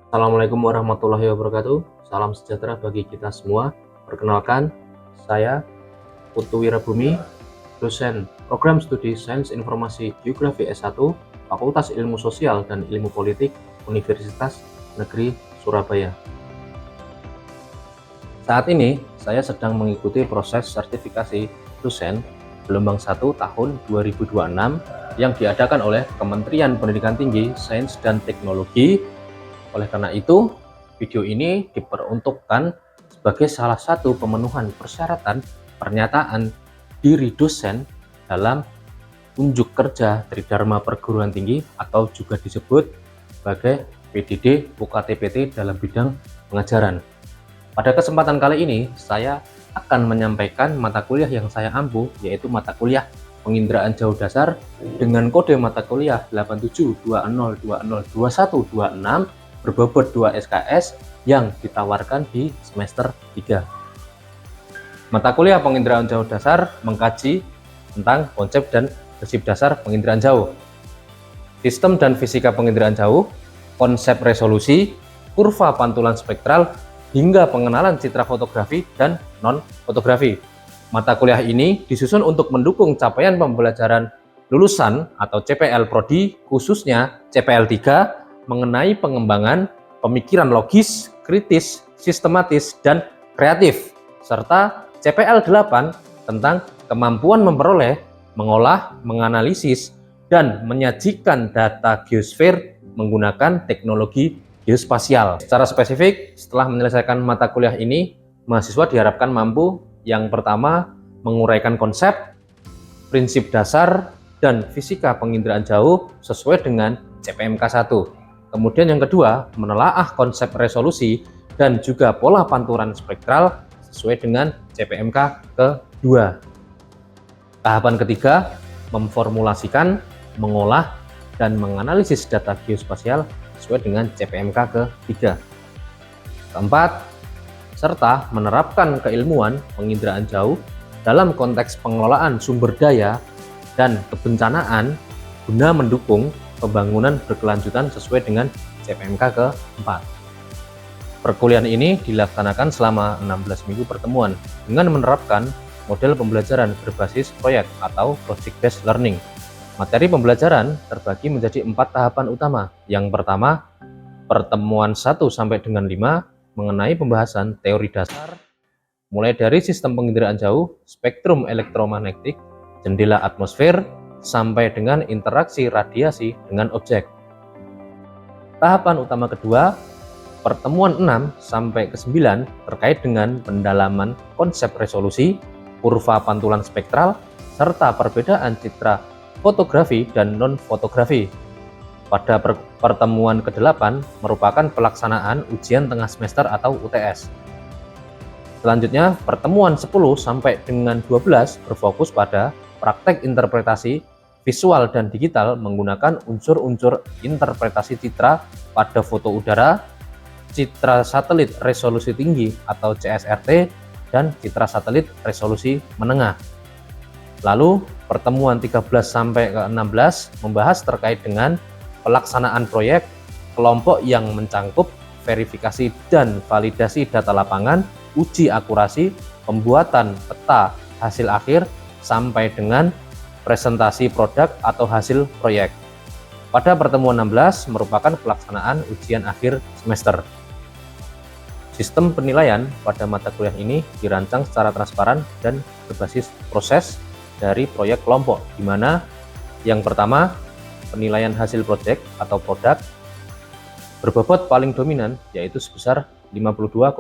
Assalamualaikum warahmatullahi wabarakatuh. Salam sejahtera bagi kita semua. Perkenalkan, saya Putu Wirabumi, dosen Program Studi Sains Informasi Geografi S1, Fakultas Ilmu Sosial dan Ilmu Politik, Universitas Negeri Surabaya. Saat ini, saya sedang mengikuti proses sertifikasi dosen gelombang 1 tahun 2026 yang diadakan oleh Kementerian Pendidikan Tinggi, Sains dan Teknologi. Oleh karena itu, video ini diperuntukkan sebagai salah satu pemenuhan persyaratan pernyataan diri dosen dalam unjuk kerja Tridharma Perguruan Tinggi atau juga disebut sebagai PDD UKT-PT dalam bidang pengajaran. Pada kesempatan kali ini, saya akan menyampaikan mata kuliah yang saya ampu, yaitu mata kuliah Penginderaan Jauh Dasar dengan kode mata kuliah 8720202126 berbobot 2 SKS yang ditawarkan di semester 3. Mata kuliah penginderaan jauh dasar mengkaji tentang konsep dan prinsip dasar penginderaan jauh, sistem dan fisika penginderaan jauh, konsep resolusi, kurva pantulan spektral, hingga pengenalan citra fotografi dan non-fotografi. Mata kuliah ini disusun untuk mendukung capaian pembelajaran lulusan atau CPL Prodi, khususnya CPL 3, mengenai pengembangan pemikiran logis, kritis, sistematis, dan kreatif, serta CPL 8 tentang kemampuan memperoleh, mengolah, menganalisis, dan menyajikan data geosfer menggunakan teknologi geospasial. Secara spesifik, setelah menyelesaikan mata kuliah ini, mahasiswa diharapkan mampu yang pertama menguraikan konsep, prinsip dasar, dan fisika penginderaan jauh sesuai dengan CPMK 1. Kemudian yang kedua, menelaah konsep resolusi dan juga pola pantulan spektral sesuai dengan CPMK kedua. Tahapan ketiga, memformulasikan, mengolah, dan menganalisis data geospasial sesuai dengan CPMK ketiga. Keempat, serta menerapkan keilmuan penginderaan jauh dalam konteks pengelolaan sumber daya dan kebencanaan guna mendukung pembangunan berkelanjutan sesuai dengan CPMK keempat. Perkuliahan ini dilaksanakan selama 16 minggu pertemuan dengan menerapkan model pembelajaran berbasis proyek atau project based learning. Materi pembelajaran terbagi menjadi 4 tahapan utama. Yang pertama, pertemuan 1 sampai dengan 5 mengenai pembahasan teori dasar mulai dari sistem penginderaan jauh, spektrum elektromagnetik, jendela atmosfer, sampai dengan interaksi radiasi dengan objek. Tahapan utama kedua, pertemuan 6 sampai ke 9 terkait dengan pendalaman konsep resolusi, kurva pantulan spektral, serta perbedaan citra fotografi dan non-fotografi. Pada pertemuan ke-8 merupakan pelaksanaan ujian tengah semester atau UTS. Selanjutnya, pertemuan 10 sampai dengan 12 berfokus pada praktek interpretasi visual dan digital menggunakan unsur-unsur interpretasi citra pada foto udara, citra satelit resolusi tinggi atau CSRT, dan citra satelit resolusi menengah. Lalu, pertemuan 13 sampai ke 16 membahas terkait dengan pelaksanaan proyek kelompok yang mencangkup verifikasi dan validasi data lapangan, uji akurasi, pembuatan peta hasil akhir, sampai dengan presentasi produk atau hasil proyek. Pada pertemuan 16 merupakan pelaksanaan ujian akhir semester. Sistem penilaian pada mata kuliah ini dirancang secara transparan dan berbasis proses dari proyek kelompok, di mana yang pertama, penilaian hasil proyek atau produk berbobot paling dominan yaitu sebesar 52,5%.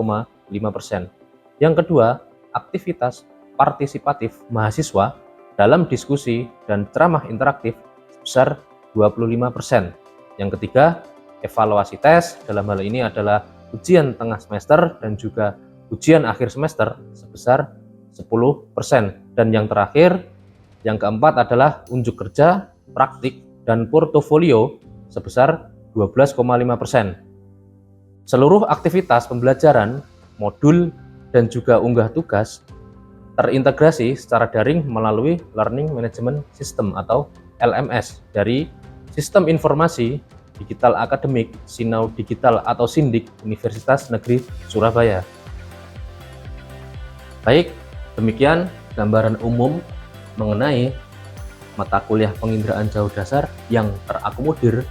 Yang kedua, aktivitas partisipatif mahasiswa dalam diskusi dan ceramah interaktif sebesar 25%. Yang ketiga, evaluasi tes, dalam hal ini adalah ujian tengah semester dan juga ujian akhir semester sebesar 10%. Dan yang terakhir, yang keempat adalah unjuk kerja, praktik, dan portofolio sebesar 12,5%. Seluruh aktivitas pembelajaran, modul, dan juga unggah tugas terintegrasi secara daring melalui Learning Management System atau LMS dari Sistem Informasi Digital Akademik Sinau Digital atau Sindik Universitas Negeri Surabaya. Baik, demikian gambaran umum mengenai mata kuliah penginderaan jauh dasar yang terakomodir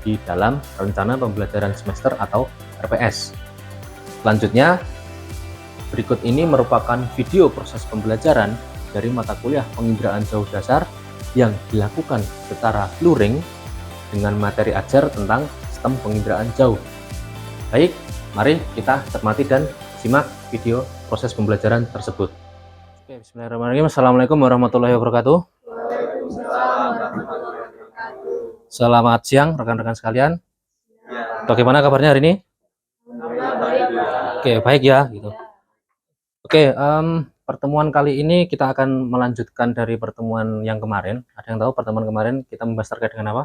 di dalam rencana pembelajaran semester atau RPS. Selanjutnya, berikut ini merupakan video proses pembelajaran dari mata kuliah penginderaan jauh dasar yang dilakukan secara luring dengan materi ajar tentang sistem penginderaan jauh. Baik, mari kita cermati dan simak video proses pembelajaran tersebut. Oke, bismillahirrahmanirrahim. Assalamualaikum warahmatullahi wabarakatuh. Selamat siang rekan-rekan sekalian. Bagaimana kabarnya hari ini? Oke, baik ya gitu. Oke, pertemuan kali ini kita akan melanjutkan dari pertemuan yang kemarin. Ada yang tahu pertemuan kemarin kita membahas terkait dengan apa?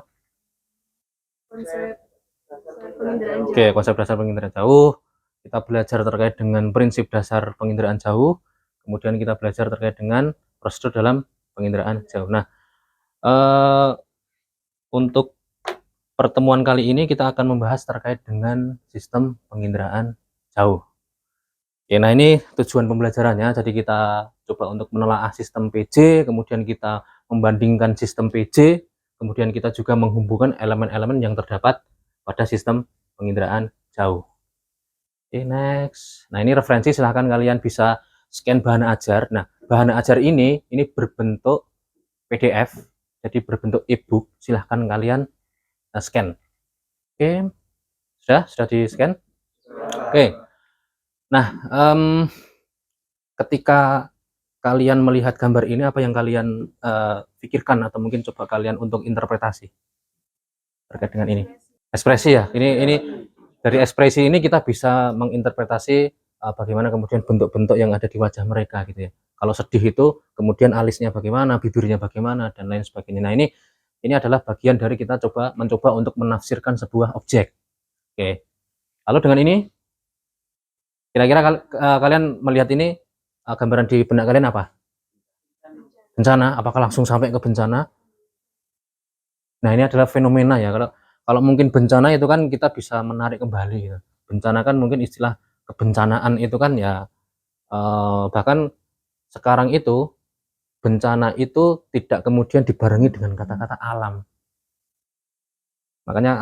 Konsep dasar penginderaan jauh. Kita belajar terkait dengan prinsip dasar penginderaan jauh. Kemudian kita belajar terkait dengan prosedur dalam penginderaan jauh. Nah, untuk pertemuan kali ini kita akan membahas terkait dengan sistem penginderaan jauh. Oke, nah ini tujuan pembelajarannya. Jadi kita coba untuk menelaah sistem PJ, kemudian kita membandingkan sistem PJ, kemudian kita juga menghubungkan elemen-elemen yang terdapat pada sistem penginderaan jauh. Oke, next. Nah, ini referensi, silahkan kalian bisa scan bahan ajar. Nah, bahan ajar ini berbentuk PDF, jadi berbentuk e-book. Silahkan kalian scan. Oke, sudah di scan. Oke, nah ketika kalian melihat gambar ini, apa yang kalian pikirkan atau mungkin coba kalian untuk interpretasi terkait dengan ini? Ekspresi ya. Ini dari ekspresi ini kita bisa menginterpretasi bagaimana kemudian bentuk-bentuk yang ada di wajah mereka gitu ya. Kalau sedih itu kemudian alisnya bagaimana, bibirnya bagaimana dan lain sebagainya. Nah, ini adalah bagian dari kita mencoba untuk menafsirkan sebuah objek. Oke. Lalu dengan ini kira-kira kalian melihat ini gambaran di benak kalian apa? Bencana, apakah langsung sampai ke bencana? Nah, ini adalah fenomena ya. Kalau mungkin bencana itu kan kita bisa menarik kembali gitu. Bencana kan mungkin istilah kebencanaan itu kan ya, bahkan sekarang itu bencana itu tidak kemudian dibarengi dengan kata-kata alam. Makanya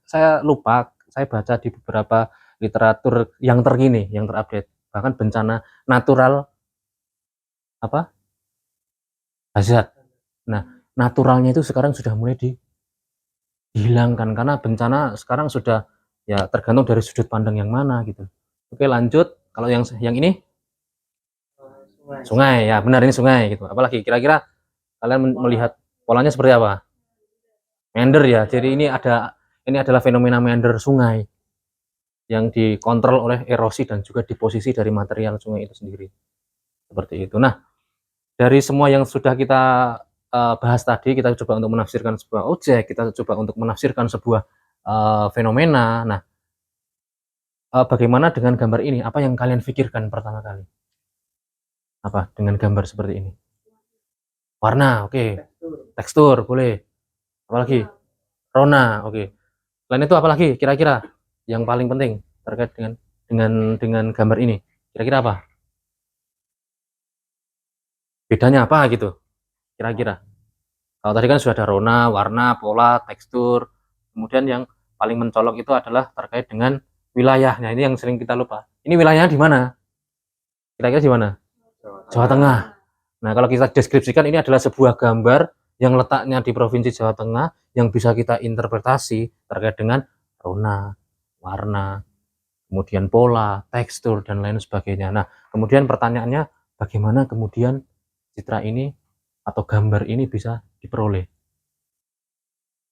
saya lupa, saya baca di beberapa literatur yang terkini, yang terupdate, bahkan bencana natural apa? Hazard. Nah, naturalnya itu sekarang sudah mulai dihilangkan karena bencana sekarang sudah ya tergantung dari sudut pandang yang mana gitu. Oke, lanjut. Kalau yang ini sungai ya, benar, ini sungai gitu. Apalagi kira-kira kalian melihat polanya seperti apa? Meander ya. Jadi ini adalah fenomena meander sungai yang dikontrol oleh erosi dan juga disposisi dari material sungai itu sendiri. Seperti itu. Nah, dari semua yang sudah kita bahas tadi, kita coba untuk menafsirkan sebuah objek, kita coba untuk menafsirkan sebuah fenomena. Nah, bagaimana dengan gambar ini? Apa yang kalian pikirkan pertama kali? Apa dengan gambar seperti ini? Warna, oke. Tekstur, boleh. Apalagi? Rona, oke. Selain itu apalagi kira-kira yang paling penting terkait dengan gambar ini? Kira-kira apa? Bedanya apa gitu? Kira-kira. Kalau tadi kan sudah ada rona, warna, pola, tekstur. Kemudian yang paling mencolok itu adalah terkait dengan wilayahnya. Ini yang sering kita lupa. Ini wilayahnya di mana? Kira-kira di mana? Jawa Tengah. Nah, kalau kita deskripsikan, ini adalah sebuah gambar yang letaknya di Provinsi Jawa Tengah yang bisa kita interpretasi terkait dengan rona, warna, kemudian pola, tekstur, dan lain sebagainya. Nah, kemudian pertanyaannya, bagaimana kemudian citra ini atau gambar ini bisa diperoleh?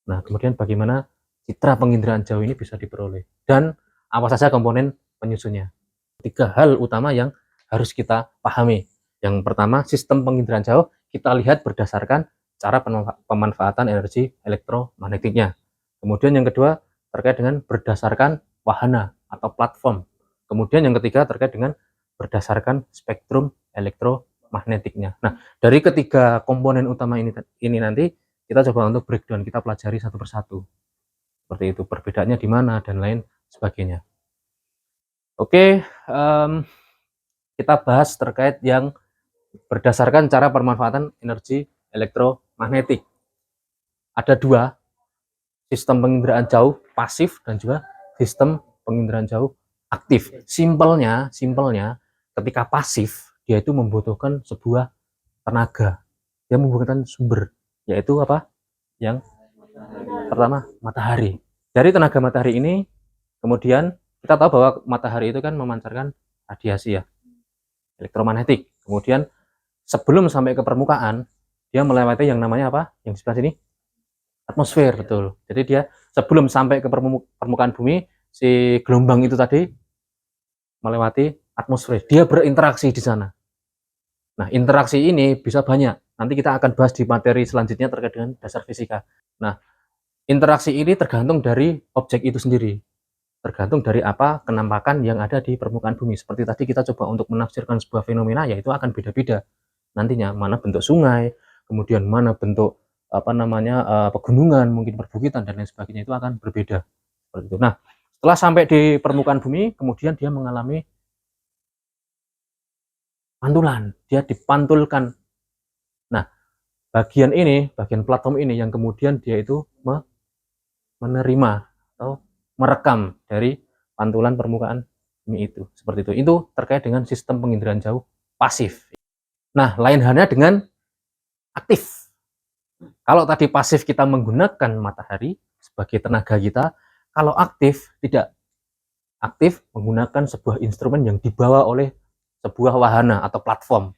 Nah, kemudian bagaimana citra penginderaan jauh ini bisa diperoleh? Dan apa saja komponen penyusunnya? 3 hal utama yang harus kita pahami. Yang pertama, sistem penginderaan jauh kita lihat berdasarkan cara pemanfaatan energi elektromagnetiknya. Kemudian yang kedua, terkait dengan berdasarkan wahana atau platform. Kemudian yang ketiga, terkait dengan berdasarkan spektrum elektromagnetiknya. Nah, dari ketiga komponen utama ini nanti kita coba untuk breakdown, kita pelajari satu persatu. Seperti itu, perbedaannya di mana dan lain sebagainya. Oke, kita bahas terkait yang berdasarkan cara pemanfaatan energi elektromagnetik. Ada dua, sistem penginderaan jauh pasif dan juga sistem penginderaan jauh aktif. Simpelnya ketika pasif dia itu membutuhkan sebuah tenaga, dia membutuhkan sumber, yaitu apa? Yang pertama, matahari. Dari tenaga matahari ini, kemudian kita tahu bahwa matahari itu kan memancarkan radiasi ya, elektromagnetik. Kemudian sebelum sampai ke permukaan, dia melewati yang namanya apa? Yang di sebelah sini, atmosfer, betul. Jadi dia sebelum sampai ke permukaan bumi, si gelombang itu tadi melewati atmosfer. Dia berinteraksi di sana. Nah, interaksi ini bisa banyak. Nanti kita akan bahas di materi selanjutnya terkait dengan dasar fisika. Nah, interaksi ini tergantung dari objek itu sendiri. Tergantung dari apa kenampakan yang ada di permukaan bumi. Seperti tadi kita coba untuk menafsirkan sebuah fenomena, yaitu akan beda-beda nantinya. Mana bentuk sungai, kemudian mana bentuk pegunungan, mungkin perbukitan dan lain sebagainya, itu akan berbeda. Seperti itu. Nah, setelah sampai di permukaan bumi, kemudian dia mengalami pantulan, dia dipantulkan. Nah, bagian platform ini yang kemudian dia itu menerima atau merekam dari pantulan permukaan bumi itu. Seperti itu. Itu terkait dengan sistem penginderaan jauh pasif. Nah, lain halnya dengan aktif. Kalau tadi pasif kita menggunakan matahari sebagai tenaga kita, kalau aktif tidak. Aktif menggunakan sebuah instrumen yang dibawa oleh sebuah wahana atau platform.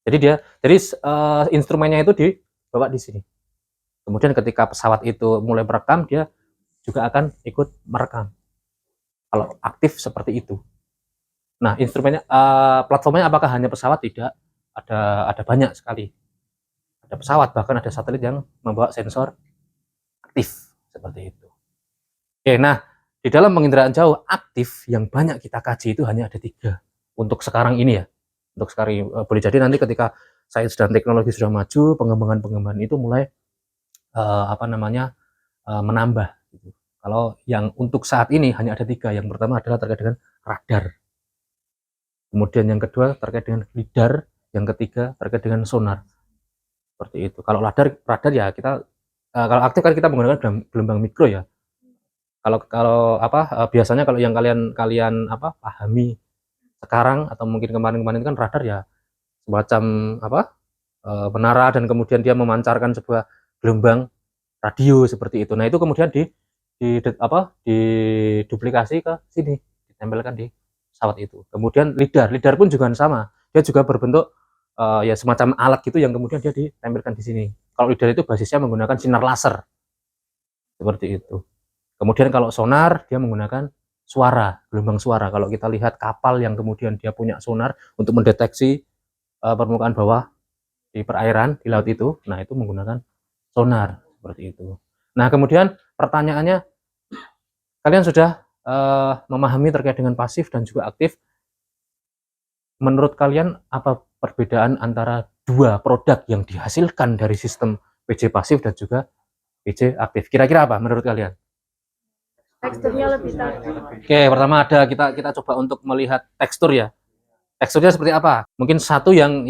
Jadi instrumennya itu dibawa di sini. Kemudian ketika pesawat itu mulai merekam, dia juga akan ikut merekam. Kalau aktif seperti itu. Nah, instrumennya, platformnya apakah hanya pesawat? Tidak. Ada banyak sekali. Ada pesawat, bahkan ada satelit yang membawa sensor aktif seperti itu. Oke, nah di dalam penginderaan jauh aktif yang banyak kita kaji itu hanya ada 3 untuk sekarang ini ya. Untuk sekarang boleh jadi nanti ketika sains dan teknologi sudah maju, pengembangan itu mulai menambah. Kalau yang untuk saat ini hanya ada 3. Yang pertama adalah terkait dengan radar. Kemudian yang kedua terkait dengan lidar, yang ketiga terkait dengan sonar. Seperti itu. Kalau radar ya kita kalau aktif kan kita menggunakan gelombang mikro ya. Biasanya kalau yang kalian pahami sekarang atau mungkin kemarin-kemarin kan radar ya semacam menara dan kemudian dia memancarkan sebuah gelombang radio seperti itu. Nah, itu kemudian diduplikasi ke sini, ditempelkan di pesawat itu. Kemudian lidar pun juga sama. Dia juga berbentuk ya semacam alat gitu yang kemudian dia ditempelkan di sini. Kalau lidar itu basisnya menggunakan sinar laser. Seperti itu. Kemudian kalau sonar dia menggunakan suara, gelombang suara. Kalau kita lihat kapal yang kemudian dia punya sonar untuk mendeteksi permukaan bawah di perairan, di laut itu, nah itu menggunakan sonar seperti itu. Nah, kemudian pertanyaannya, kalian sudah memahami terkait dengan pasif dan juga aktif. Menurut kalian apa perbedaan antara 2 produk yang dihasilkan dari sistem PJ pasif dan juga PJ aktif? Kira-kira apa menurut kalian? Teksturnya lebih tadi. Oke, pertama kita coba untuk melihat tekstur ya. Teksturnya seperti apa? Mungkin satu yang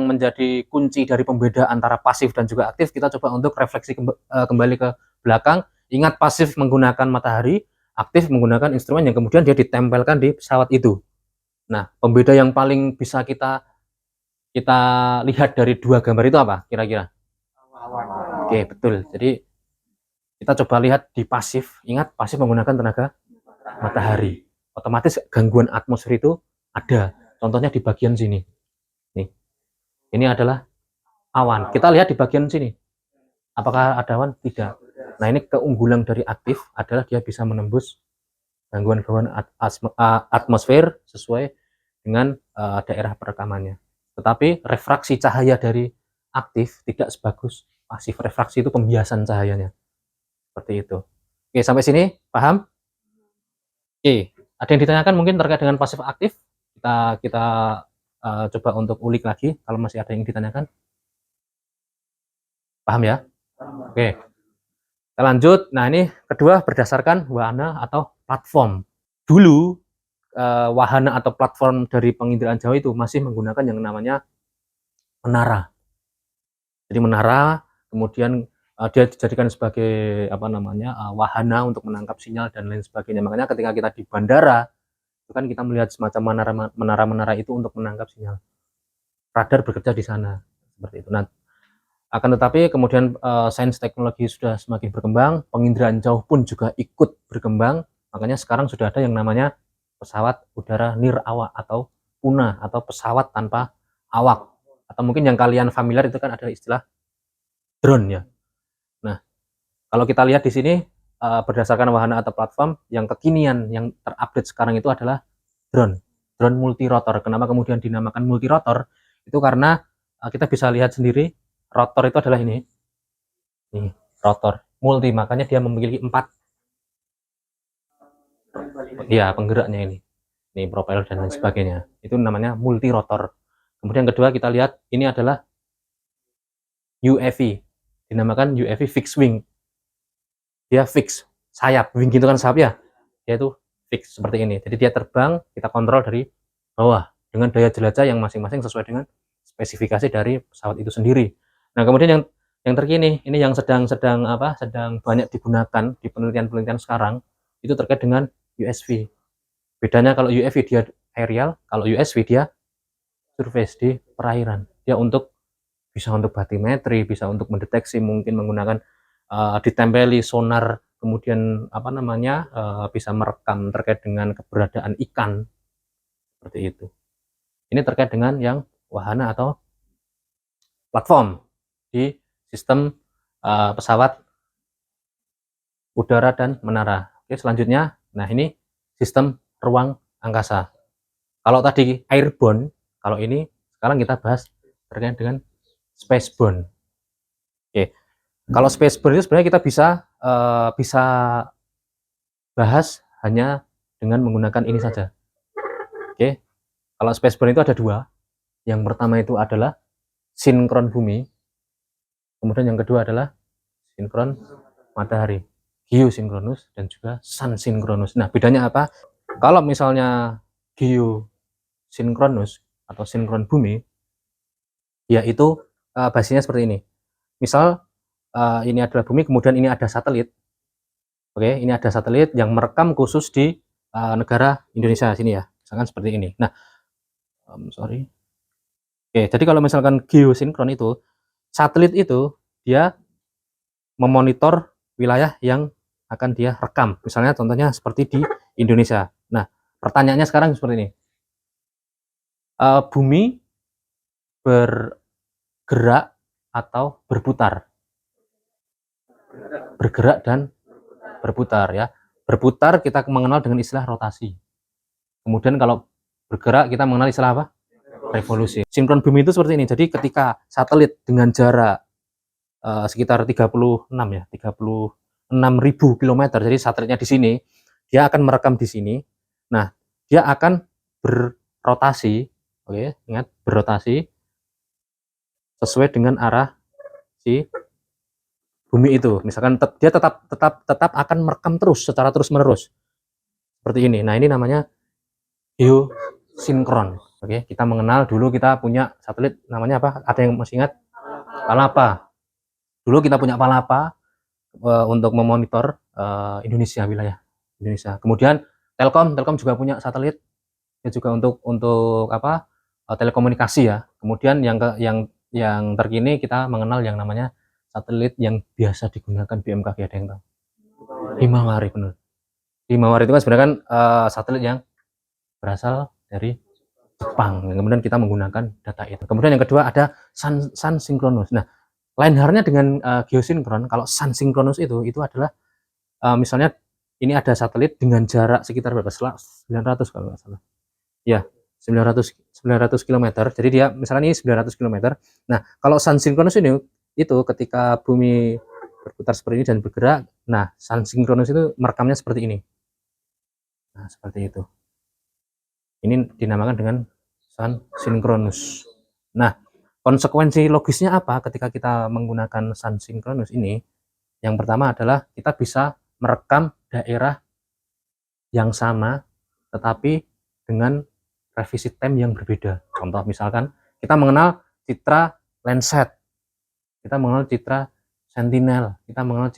menjadi kunci dari pembeda antara pasif dan juga aktif, kita coba untuk refleksi kembali ke belakang. Ingat, pasif menggunakan matahari, aktif menggunakan instrumen yang kemudian dia ditempelkan di pesawat itu. Nah, pembeda yang paling bisa kita lihat dari 2 gambar itu apa kira-kira? Oke, betul. Jadi kita coba lihat di pasif. Ingat, pasif menggunakan tenaga matahari. Otomatis gangguan atmosfer itu ada. Contohnya di bagian sini. Nih. Ini adalah awan. Kita lihat di bagian sini. Apakah ada awan? Tidak. Nah, ini keunggulan dari aktif adalah dia bisa menembus gangguan-gangguan atmosfer sesuai dengan daerah perekamannya. Tetapi refraksi cahaya dari aktif tidak sebagus pasif. Refraksi itu pembiasan cahayanya. Seperti itu. Oke, sampai sini paham? Oke, ada yang ditanyakan mungkin terkait dengan pasif aktif? Kita coba untuk ulik lagi kalau masih ada yang ditanyakan. Paham ya? Oke. Kita lanjut. Nah, ini kedua berdasarkan wahana atau platform. Dulu wahana atau platform dari penginderaan jauh itu masih menggunakan yang namanya menara. Jadi menara, kemudian dia dijadikan sebagai apa namanya wahana untuk menangkap sinyal dan lain sebagainya. Makanya ketika kita di bandara, itu kan kita melihat semacam menara-menara itu untuk menangkap sinyal. Radar bekerja di sana seperti itu. Nah, akan tetapi kemudian sains teknologi sudah semakin berkembang, penginderaan jauh pun juga ikut berkembang. Makanya sekarang sudah ada yang namanya pesawat udara nirawak atau PUNA atau pesawat tanpa awak. Atau mungkin yang kalian familiar itu kan ada istilah drone ya. Nah, kalau kita lihat di sini berdasarkan wahana atau platform yang kekinian yang terupdate sekarang itu adalah drone. Drone multirotor. Kenapa kemudian dinamakan multirotor? Itu karena kita bisa lihat sendiri rotor itu adalah ini. Nih, rotor multi, makanya dia memiliki 4 ya penggeraknya ini. Ini propeller dan lain sebagainya. Itu namanya multirotor. Kemudian kedua kita lihat ini adalah UAV. Dinamakan UAV fixed wing. Dia fix sayap, wing itu kan sayap ya. Dia itu fix seperti ini. Jadi dia terbang, kita kontrol dari bawah dengan daya jelajah yang masing-masing sesuai dengan spesifikasi dari pesawat itu sendiri. Nah, kemudian yang terkini ini yang sedang banyak digunakan di penelitian-penelitian sekarang itu terkait dengan USV. Bedanya kalau UAV dia aerial, kalau USV dia surface di perairan. Dia bisa untuk batimetri, bisa untuk mendeteksi, mungkin menggunakan ditempeli sonar, kemudian bisa merekam terkait dengan keberadaan ikan seperti itu. Ini terkait dengan yang wahana atau platform di sistem pesawat udara dan menara. Oke, selanjutnya, nah ini sistem ruang angkasa. Kalau tadi airborne, kalau ini sekarang kita bahas terkait dengan spaceborne. Oke, kalau spaceborne itu sebenarnya kita bisa bahas hanya dengan menggunakan ini saja. Oke, kalau spaceborne itu ada dua. Yang pertama itu adalah sinkron bumi, kemudian yang kedua adalah sinkron matahari, geosinkronus dan juga sun sinkronus. Nah, bedanya apa? Kalau misalnya geosinkronus atau sinkron bumi, yaitu basisnya seperti ini. Misal ini adalah bumi, kemudian ini ada satelit. Oke, ini ada satelit yang merekam khusus di negara Indonesia sini ya, misalkan seperti ini. Nah, sorry. Oke, jadi kalau misalkan geosinkron itu, satelit itu dia memonitor wilayah yang akan dia rekam. Misalnya contohnya seperti di Indonesia. Nah, pertanyaannya sekarang seperti ini. Bumi bergerak atau berputar? Bergerak dan berputar ya. Berputar kita mengenal dengan istilah rotasi. Kemudian kalau bergerak kita mengenal istilah apa? Revolusi. Sinkron bumi itu seperti ini. Jadi ketika satelit dengan jarak sekitar 36 ya, 36.000 km. Jadi satelitnya di sini, dia akan merekam di sini. Nah, dia akan berrotasi, oke, ingat berrotasi sesuai dengan arah si bumi itu. Misalkan dia tetap akan merekam terus secara terus menerus seperti ini. Nah, ini namanya geosinkron. Oke, kita mengenal dulu kita punya satelit namanya apa? Ada yang masih ingat? Palapa. Dulu kita punya Palapa untuk memonitor Indonesia, wilayah Indonesia. Kemudian Telkom juga punya satelit, ya juga untuk telekomunikasi ya. Kemudian yang terkini kita mengenal yang namanya satelit yang biasa digunakan BMKG, ada yang tahu? Himawari, benar. Himawari itu kan sebenarnya kan satelit yang berasal dari Jepang. Kemudian kita menggunakan data itu. Kemudian yang kedua ada sun sinkronus. Nah, lain halnya dengan geosinkron. Kalau sun sinkronus itu adalah misalnya ini ada satelit dengan jarak sekitar berapa? 900 kalau nggak salah. Ya, 900 km. Jadi dia misalnya ini 900 km. Nah, kalau sun sinkronus ini itu ketika bumi berputar seperti ini dan bergerak, nah sun sinkronus itu merekamnya seperti ini. Nah, seperti itu. Ini dinamakan dengan sun sinkronus. Nah, konsekuensi logisnya apa ketika kita menggunakan sun sinkronus ini? Yang pertama adalah kita bisa merekam daerah yang sama tetapi dengan revisi time yang berbeda. Contoh misalkan kita mengenal citra Landsat, kita mengenal citra Sentinel, kita mengenal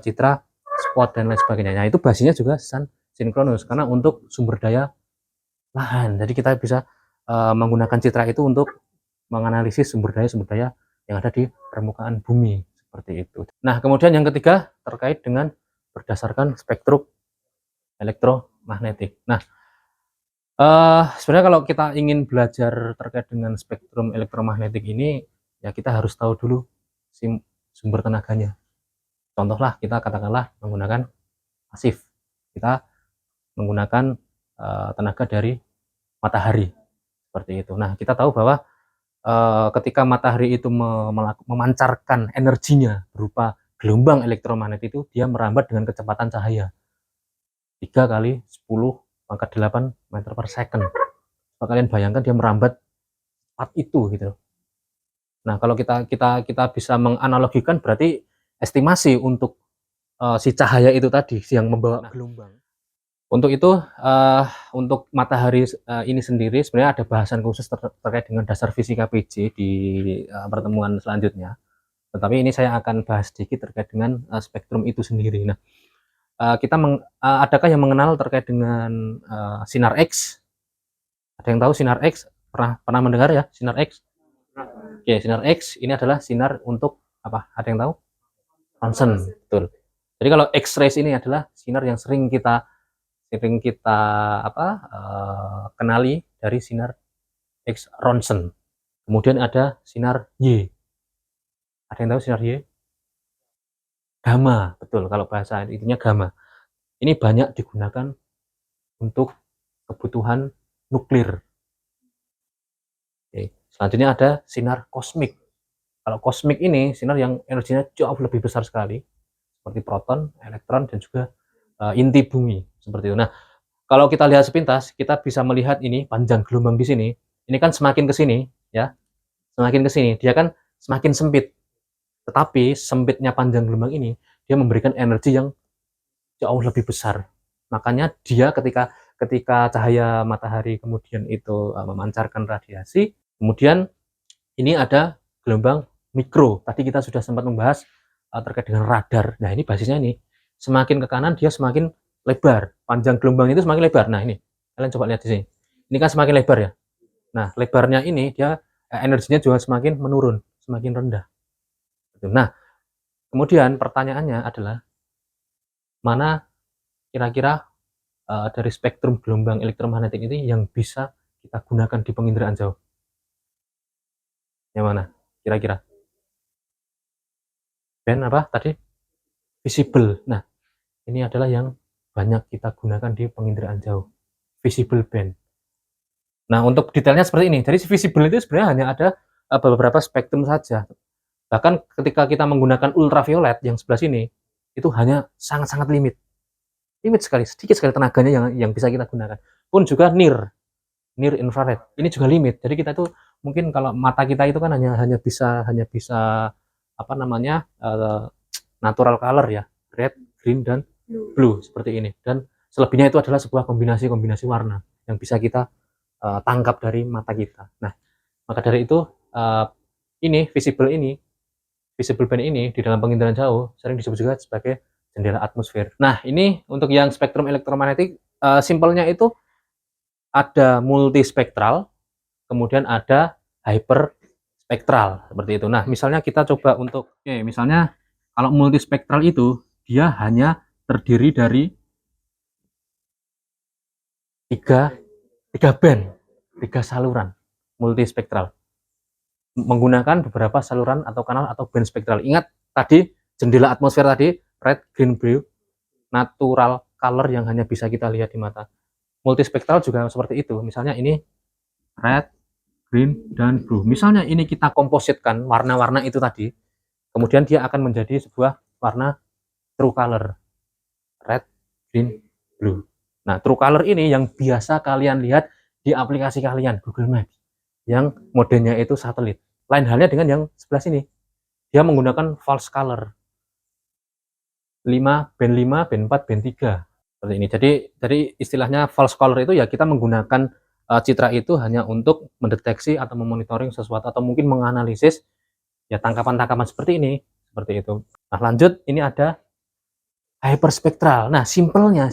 citra Spot dan lain sebagainya. Nah, itu basisnya juga sinkronus karena untuk sumber daya lahan. Jadi kita bisa menggunakan citra itu untuk menganalisis sumber daya yang ada di permukaan bumi seperti itu. Nah, kemudian yang ketiga terkait dengan berdasarkan spektrum elektromagnetik. Nah, sebenarnya kalau kita ingin belajar terkait dengan spektrum elektromagnetik ini, ya kita harus tahu dulu sumber tenaganya. Contohlah kita katakanlah menggunakan pasif. Kita menggunakan tenaga dari matahari seperti itu. Nah, kita tahu bahwa ketika matahari itu memancarkan energinya berupa gelombang elektromagnetik itu, dia merambat dengan kecepatan cahaya 3 kali 10 pangkat 8 meter per second. Coba kalian bayangkan dia merambat cepat itu gitu. Nah, kalau kita bisa menganalogikan, berarti estimasi untuk si cahaya itu tadi yang membawa gelombang. Untuk itu, untuk matahari ini sendiri sebenarnya ada bahasan khusus terkait dengan dasar fisika PJ di pertemuan selanjutnya. Tetapi ini saya akan bahas sedikit terkait dengan spektrum itu sendiri. Nah, adakah yang mengenal terkait dengan sinar X? Ada yang tahu sinar X? Pernah mendengar ya sinar X? Oke, sinar X ini adalah sinar untuk apa? Ada yang tahu? Ronsen, betul. Jadi kalau X-rays ini adalah sinar yang sering kita kenali dari sinar X Ronsen. Kemudian ada sinar Y. Ada yang tahu sinar Y? Gamma, betul. Kalau bahasa intinya gamma. Ini banyak digunakan untuk kebutuhan nuklir. Oke. Selanjutnya ada sinar kosmik. Kalau kosmik ini sinar yang energinya jauh lebih besar sekali, seperti proton, elektron, dan juga inti bumi seperti itu. Nah, kalau kita lihat sepintas, kita bisa melihat ini panjang gelombang di sini. Ini kan semakin ke sini, ya, semakin ke sini, dia kan semakin sempit. Tetapi sempitnya panjang gelombang ini, dia memberikan energi yang jauh lebih besar. Makanya dia ketika cahaya matahari kemudian itu memancarkan radiasi, kemudian ini ada gelombang mikro. Tadi kita sudah sempat membahas terkait dengan radar. Nah, ini basisnya ini. Semakin ke kanan dia semakin lebar. Panjang gelombang itu semakin lebar. Nah, ini. Kalian coba lihat di sini. Ini kan semakin lebar ya. Nah, lebarnya ini dia energinya juga semakin menurun, semakin rendah. Nah, kemudian pertanyaannya adalah mana kira-kira dari spektrum gelombang elektromagnetik ini yang bisa kita gunakan di penginderaan jauh? Yang mana? Kira-kira? Band apa tadi? Visible. Nah, ini adalah yang banyak kita gunakan di penginderaan jauh. Visible band. Nah, untuk detailnya seperti ini. Jadi visible itu sebenarnya hanya ada beberapa spektrum saja. Bahkan ketika kita menggunakan ultraviolet yang sebelah sini, itu hanya sangat-sangat limit. Limit sekali, sedikit sekali tenaganya yang bisa kita gunakan. Pun juga near infrared. Ini juga limit. Jadi kita itu mungkin kalau mata kita itu kan hanya bisa natural color ya, red, green, dan blue seperti ini. Dan selebihnya itu adalah sebuah kombinasi warna yang bisa kita tangkap dari mata kita. Nah, maka dari itu ini visible band ini di dalam penginderaan jauh sering disebut juga sebagai jendela atmosfer. Nah, ini untuk yang spektrum elektromagnetik, simpelnya itu ada multispektral, kemudian ada hyperspektral seperti itu. Nah, misalnya kita coba untuk misalnya kalau multispektral itu dia hanya terdiri dari tiga band, 3 saluran multispektral. Menggunakan beberapa saluran atau kanal atau band spektral. Ingat tadi jendela atmosfer tadi, red, green, blue, natural color yang hanya bisa kita lihat di mata. Multispektral juga seperti itu. Misalnya ini red, green, dan blue. Misalnya ini kita kompositkan warna-warna itu tadi, kemudian dia akan menjadi sebuah warna true color. Red, green, blue. Nah, true color ini yang biasa kalian lihat di aplikasi kalian, Google Maps, yang modenya itu satelit. Lain halnya dengan yang sebelah sini. Dia menggunakan false color. band 5, band 4, band 3 seperti ini. Jadi istilahnya false color itu ya kita menggunakan citra itu hanya untuk mendeteksi atau memonitoring sesuatu atau mungkin menganalisis ya tangkapan-tangkapan seperti ini, seperti itu. Nah, lanjut ini ada hyperspektral. Nah, simpelnya.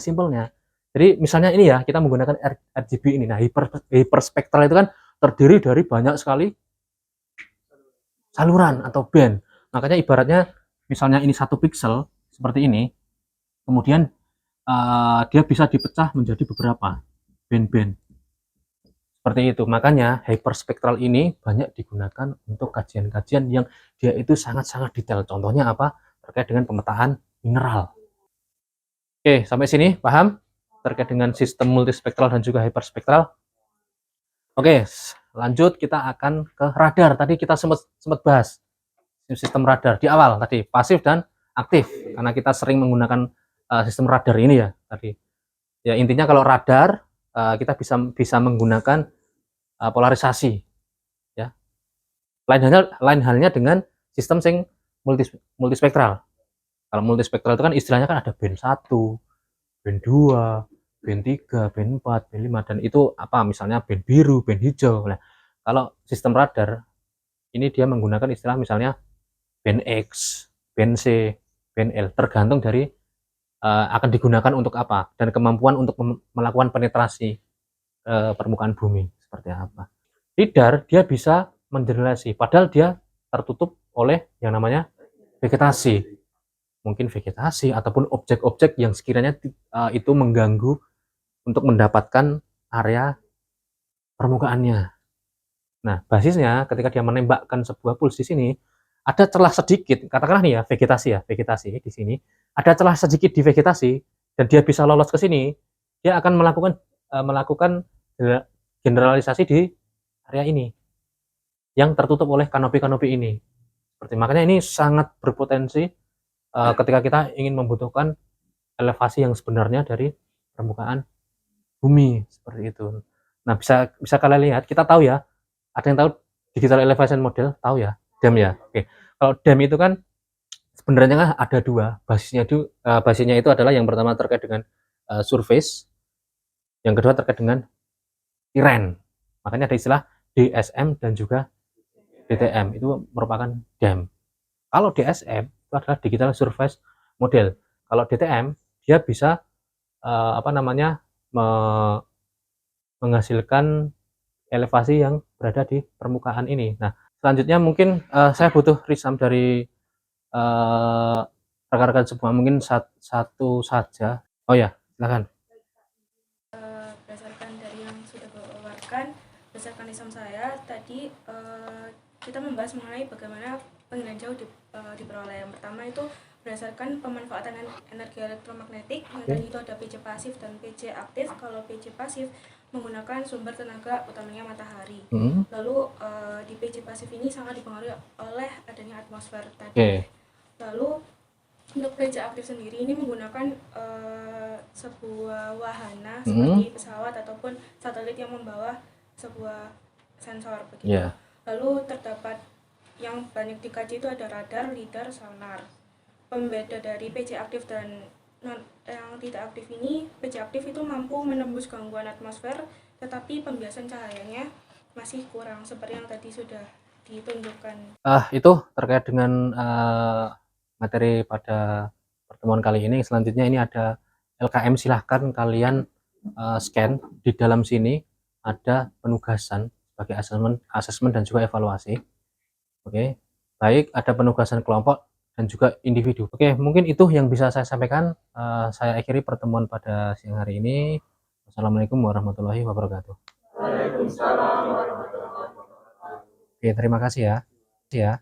Jadi misalnya ini ya, kita menggunakan RGB ini. Nah, hyperspektral itu kan terdiri dari banyak sekali saluran atau band. Makanya ibaratnya misalnya ini 1 pixel seperti ini, kemudian dia bisa dipecah menjadi beberapa band-band. Seperti itu. Makanya hyperspektral ini banyak digunakan untuk kajian-kajian yang dia itu sangat-sangat detail. Contohnya apa? Terkait dengan pemetaan mineral. Oke, sampai sini paham? Terkait dengan sistem multispektral dan juga hyperspektral. Oke, lanjut kita akan ke radar. Tadi kita sempat bahas sistem radar di awal tadi, pasif dan aktif. Karena kita sering menggunakan sistem radar ini ya tadi. Ya intinya kalau radar kita bisa menggunakan polarisasi ya. Lain halnya dengan sistem sing multispektral. Kalau multispektral itu kan istilahnya kan ada band 1, band 2, band 3, band 4, band 5 dan itu apa misalnya band biru, band hijau. Nah, kalau sistem radar ini dia menggunakan istilah misalnya band X, band C, band L tergantung dari akan digunakan untuk apa dan kemampuan untuk melakukan penetrasi permukaan bumi seperti apa. Lidar dia bisa mengeneralisasi padahal dia tertutup oleh yang namanya vegetasi. Mungkin vegetasi ataupun objek-objek yang sekiranya itu mengganggu untuk mendapatkan area permukaannya. Nah, basisnya ketika dia menembakkan sebuah puls di sini, ada celah sedikit, katakanlah nih ya, vegetasi di sini, ada celah sedikit di vegetasi dan dia bisa lolos ke sini, dia akan melakukan generalisasi di area ini yang tertutup oleh kanopi-kanopi ini. Seperti makanya ini sangat berpotensi ketika kita ingin membutuhkan elevasi yang sebenarnya dari permukaan bumi seperti itu. Nah, bisa kalian lihat, kita tahu ya, ada yang tahu digital elevation model, tahu ya, DEM ya. Oke. Kalau DEM itu kan sebenarnya kan ada dua, basisnya itu adalah yang pertama terkait dengan surface, yang kedua terkait dengan terrain. Makanya ada istilah DSM dan juga DTM, itu merupakan DEM. Kalau DSM itu adalah digital surface model. Kalau DTM dia bisa menghasilkan elevasi yang berada di permukaan ini. Nah, selanjutnya mungkin saya butuh risam dari rekan-rekan semua, mungkin satu saja. Oh ya, silakan. Berdasarkan dari yang sudah Bapak keluarkan, berdasarkan risam saya tadi kita membahas mengenai bagaimana penggunaan jauh diperoleh. Yang pertama itu berdasarkan pemanfaatan energi elektromagnetik, yang tadi itu ada PC pasif dan PC aktif. Kalau PC pasif menggunakan sumber tenaga utamanya matahari. Lalu di PC pasif ini sangat dipengaruhi oleh adanya atmosfer tadi. Lalu untuk PC aktif sendiri ini menggunakan sebuah wahana seperti pesawat ataupun satelit yang membawa sebuah sensor begitu. Lalu terdapat yang banyak dikaji itu ada radar, lidar, sonar. Pembeda dari PC aktif dan yang tidak aktif ini, PC aktif itu mampu menembus gangguan atmosfer, tetapi pembiasan cahayanya masih kurang seperti yang tadi sudah ditunjukkan. Itu terkait dengan materi pada pertemuan kali ini. Selanjutnya ini ada LKM, silahkan kalian scan di dalam sini ada penugasan sebagai asesmen dan juga evaluasi. Oke, baik ada penugasan kelompok dan juga individu. Oke, mungkin itu yang bisa saya sampaikan. Saya akhiri pertemuan pada siang hari ini. Wassalamualaikum warahmatullahi wabarakatuh. Waalaikumsalam warahmatullahi wabarakatuh. Oke, terima kasih ya.